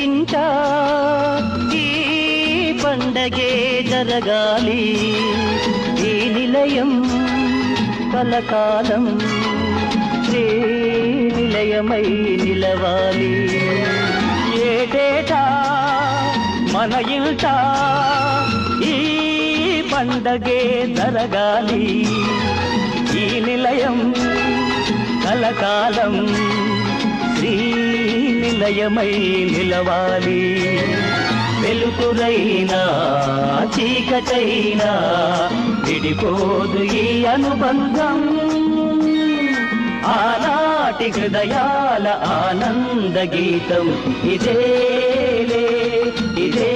ఇంట ఈ పండగే జరగాలి, ఈ నిలయం కలకాలం శ్రీ నిలయమై నిలవాలి. ఏటేటా మన ఇంట ఈ పండగే జరగాలి, ఈ నిలయం కలకాలం శ్రీ నిలయమై నిలవాలి. వెలుతురైనా చీకటైనా విడిపోదు ఈ అనుబంధం, ఆనాటి హృదయాల ఆనంద గీతం ఇదేలే ఇదే.